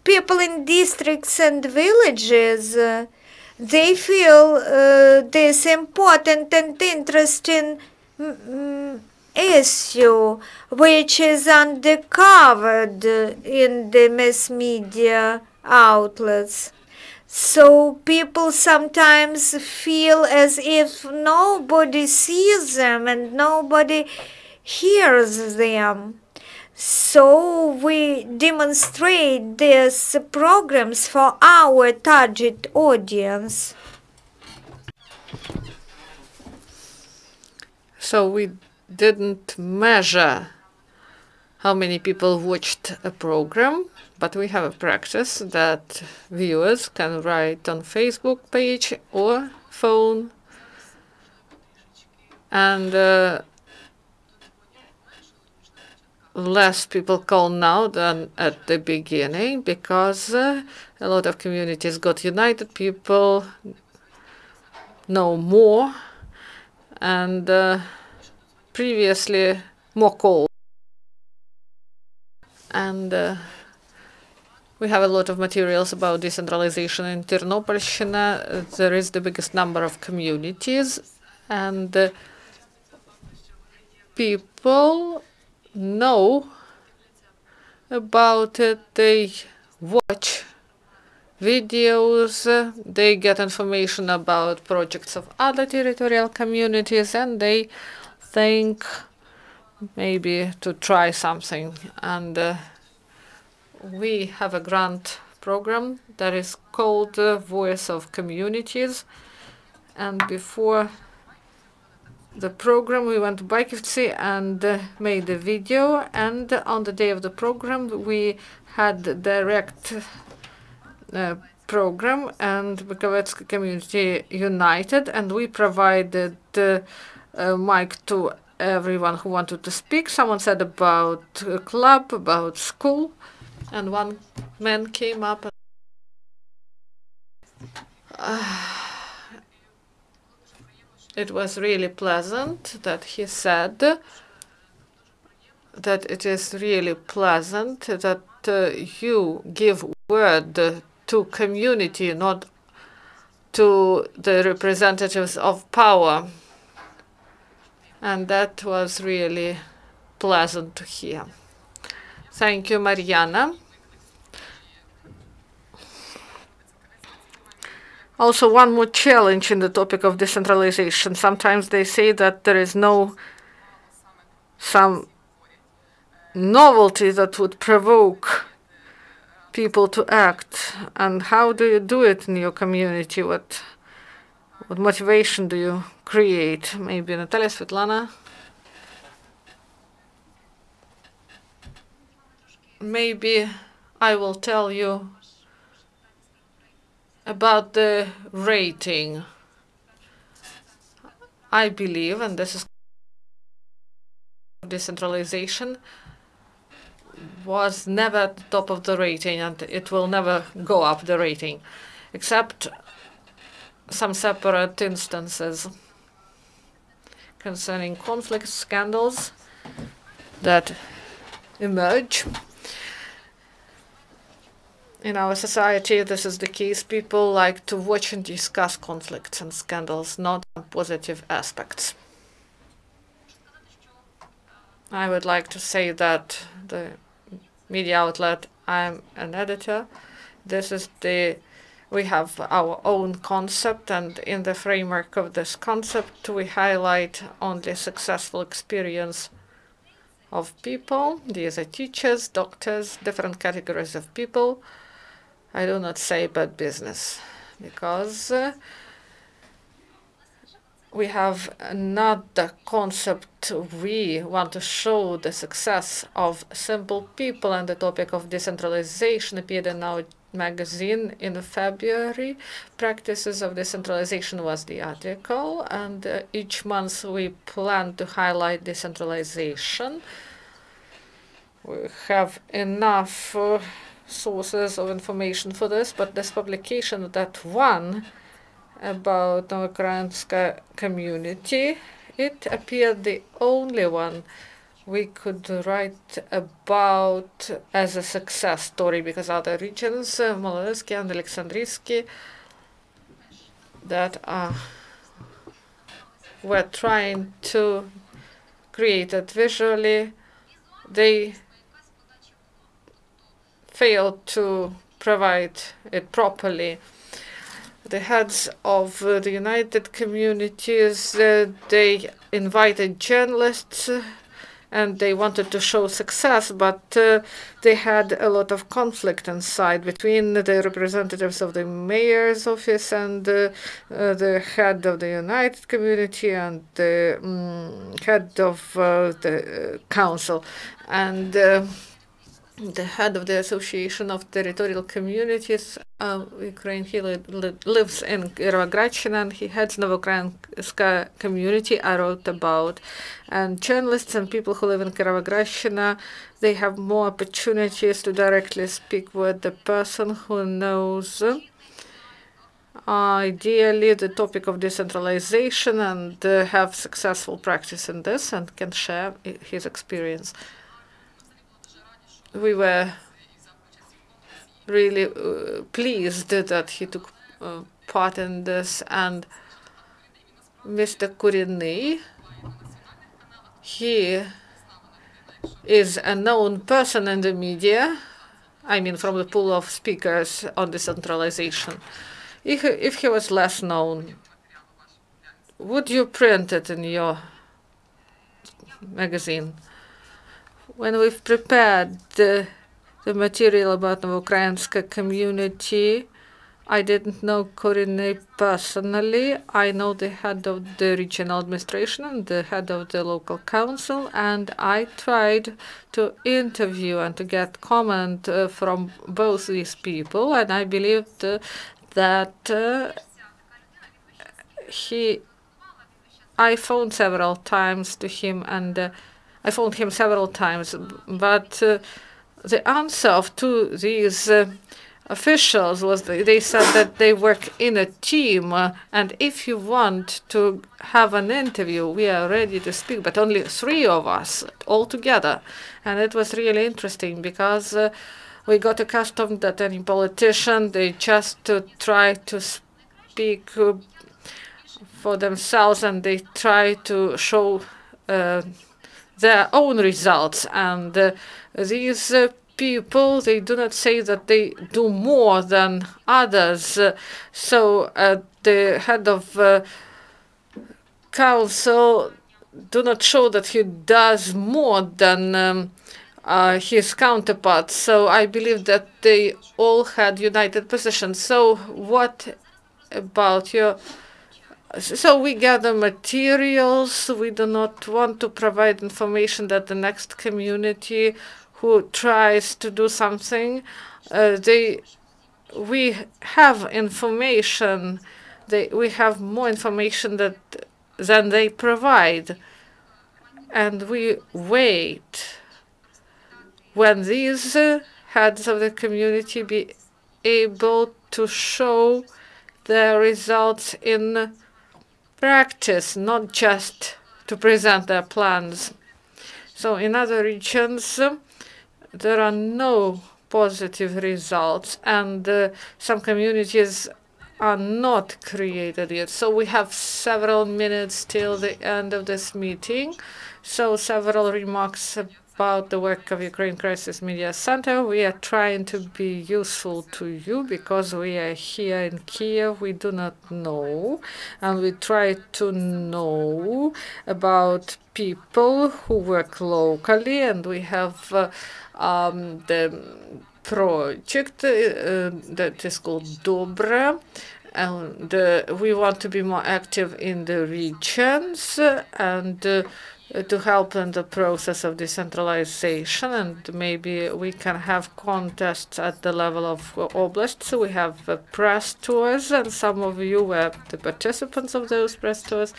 Speaker 1: People in districts and villages, they feel this important and interesting issue which is undercovered in the mass media outlets. So people sometimes feel as if nobody sees them and nobody hears them. So we demonstrate these programs for our target audience.
Speaker 2: So we didn't measure how many people watched a program, but we have a practice that viewers can write on Facebook page or phone, and less people call now than at the beginning, because a lot of communities got united, people know more, and previously more calls. And We have a lot of materials about decentralization in Ternopolщина. There is the biggest number of communities, and people know about it. They watch videos, they get information about projects of other territorial communities, and they think maybe to try something. And we have a grant program that is called Voice of Communities. And before the program, we went to Baikivtsi and made a video. And on the day of the program, we had direct program and Bukovetsky Community United, and we provided a mic to everyone who wanted to speak. Someone said about a club, about school, and one man came up and it was really pleasant that he said that it is really pleasant that you give word to community, not to the representatives of power. And that was really pleasant to hear. Thank you, Mariana. Also, one more challenge in the topic of decentralization. Sometimes they say that there is some novelty that would provoke people to act. And how do you do it in your community? What motivation do you create? Maybe Natalia, Svetlana? Maybe I will tell you about the rating. I believe, and this is decentralization, was never at the top of the rating, and it will never go up the rating, except some separate instances concerning conflict scandals that emerge. In our society, this is the case. People like to watch and discuss conflicts and scandals, not positive aspects. I would like to say that the media outlet, I'm an editor. We have our own concept, and in the framework of this concept, we highlight only successful experience of people. These are teachers, doctors, different categories of people. I do not say bad business, because we have another concept. We want to show the success of simple people, and the topic of decentralization appeared in our magazine in February. Practices of decentralization was the article, and each month we plan to highlight decentralization. We have enough sources of information for this, but this publication, that one about Novoukrainska community, it appeared the only one we could write about as a success story, because other regions, Molodetsky and Alexandriivsky, that were trying to create it visually, they failed to provide it properly. The heads of the United Communities, they invited journalists, and they wanted to show success, but they had a lot of conflict inside between the representatives of the mayor's office and the head of the United Community and the head of the council. And the head of the Association of Territorial Communities Ukraine, he lives in Kировоградщина, and he heads Novoukrainska community I wrote about. And journalists and people who live in Kировоградщина, they have more opportunities to directly speak with the person who knows ideally the topic of decentralization and have successful practice in this and can share his experience. We were really pleased that he took part in this. And Mr. Kurinny, he is a known person in the media, I mean from the pool of speakers on decentralization. If he was less known, would you print it in your magazine? When we've prepared the material about the Ukrainian community, I didn't know Kurinny personally. I know the head of the regional administration and the head of the local council, and I tried to interview and to get comment from both these people, and I believed that I phoned several times to him, and I phoned him several times, but the answer to these officials was they said that they work in a team, and if you want to have an interview, we are ready to speak, but only 3 of us all together. And it was really interesting because we got accustomed that any politician, they just try to speak for themselves, and they try to show their own results. And these people, they do not say that they do more than others. So the head of council do not show that he does more than his counterparts. So I believe that they all had united positions. So what about your... So we gather materials. We do not want to provide information that the next community who tries to do something, we have information. We have more information than they provide, and we wait when these heads of the community be able to show their results in practice, not just to present their plans. So in other regions, there are no positive results, and some communities are not created yet. So we have several minutes till the end of this meeting. So several remarks about the work of Ukraine Crisis Media Center. We are trying to be useful to you because we are here in Kiev. We do not know, and we try to know about people who work locally, and we have the project that is called Dobra, and we want to be more active in the regions and to help in the process of decentralization, and maybe we can have contests at the level of oblasts. So we have press tours, and some of you were the participants of those press tours.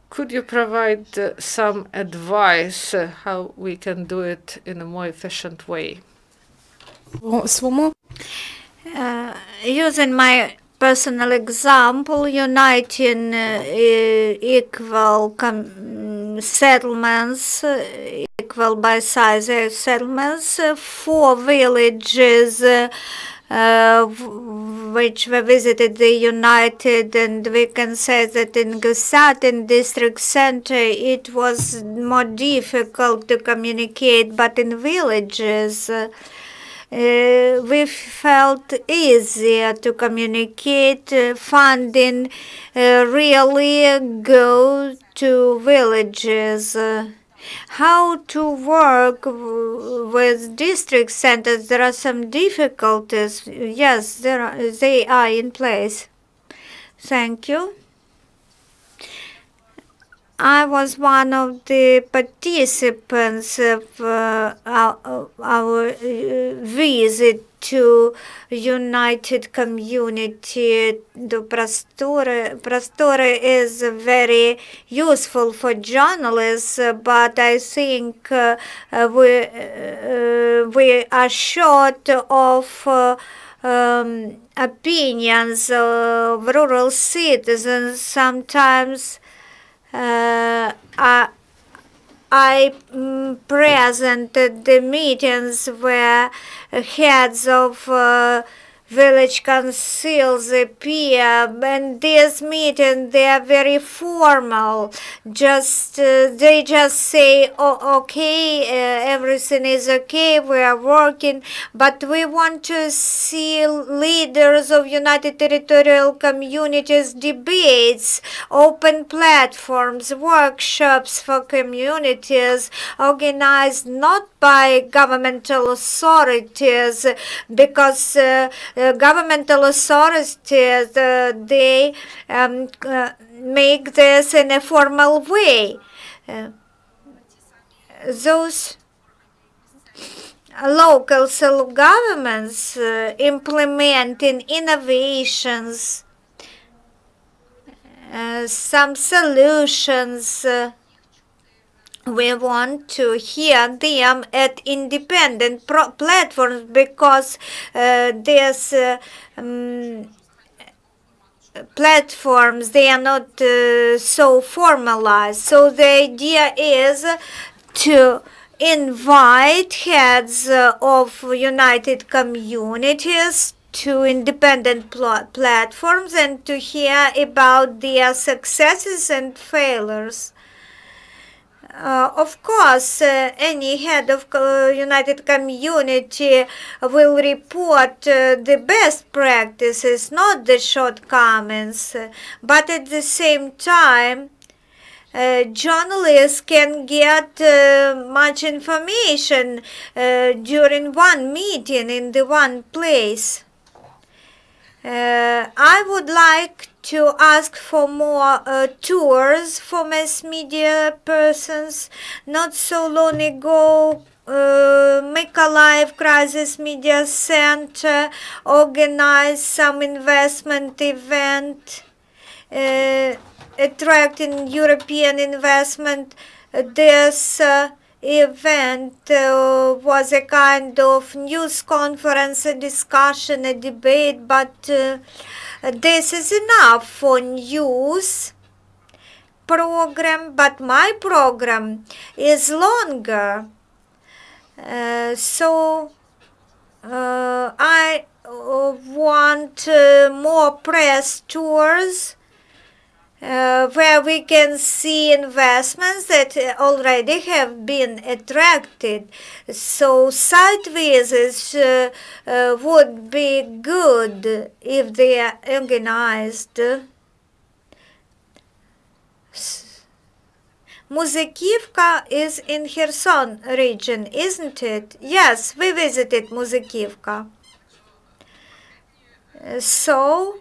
Speaker 2: Could you provide some advice how we can do it in a more efficient way?
Speaker 1: Using my personal example, uniting equal settlements, equal by size settlements, 4 villages which were visited, the united, and we can say that in Gusatin district center it was more difficult to communicate, but in villages we felt easier to communicate. Funding really go to villages. How to work with district centers? There are some difficulties. Yes, they are in place. Thank you. I was one of the participants of our visit to United Community. The Prostore is very useful for journalists, but I think we are short of opinions of rural citizens. Sometimes I present at the meetings where heads of village councils appear, and these meetings, they are very formal. They just say, oh, okay, everything is okay, we are working, but we want to see leaders of United Territorial Communities debates, open platforms, workshops for communities organized not by governmental authorities, because governmental authorities, they make this in a formal way. Those local self-governments implementing innovations, some solutions, we want to hear them at independent platforms, because these platforms, they are not so formalized. So the idea is to invite heads of united communities to independent platforms and to hear about their successes and failures. Of course, any head of united community will report the best practices, not the shortcomings, but at the same time, journalists can get much information during one meeting in the one place. I would like to ask for more tours for mass media persons. Not so long ago, Mykolaiv Crisis Media Center organized some investment event attracting European investment. This event was a kind of news conference, a discussion, a debate, but this is enough for news program, but my program is longer. So I want more press tours where we can see investments that already have been attracted. So site visits would be good if they are organized. Muzikivka is in Kherson region, isn't it? Yes, we visited Muzikivka. So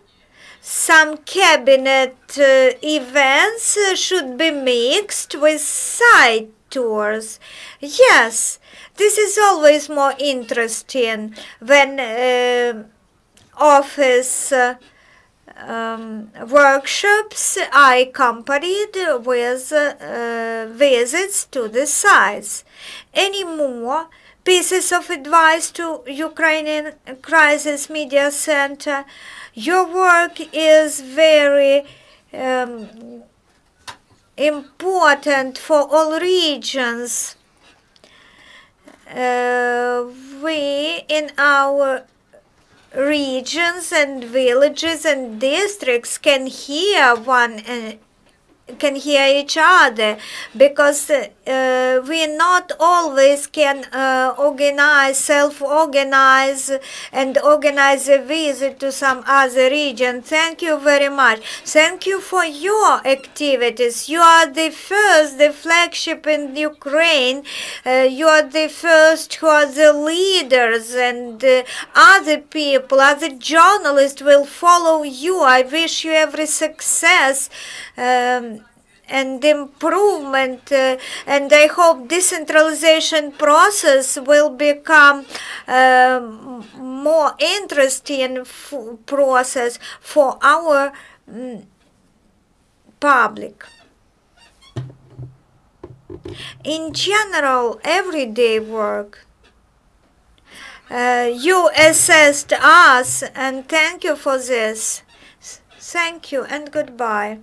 Speaker 1: some cabinet events should be mixed with site tours. Yes, this is always more interesting when office workshops are accompanied with visits to the sites. Any more pieces of advice to Ukrainian Crisis Media Center? Your work is very important for all regions. We in our regions and villages and districts can hear each other, because we not always can self-organize and organize a visit to some other region. Thank you very much. Thank you for your activities. You are the first, the flagship in Ukraine. You are the first who are the leaders, and other people, other journalists will follow you. I wish you every success and improvement, and I hope decentralization process will become more interesting process for our public. In general, everyday work, you assessed us, and thank you for this. Thank you and goodbye.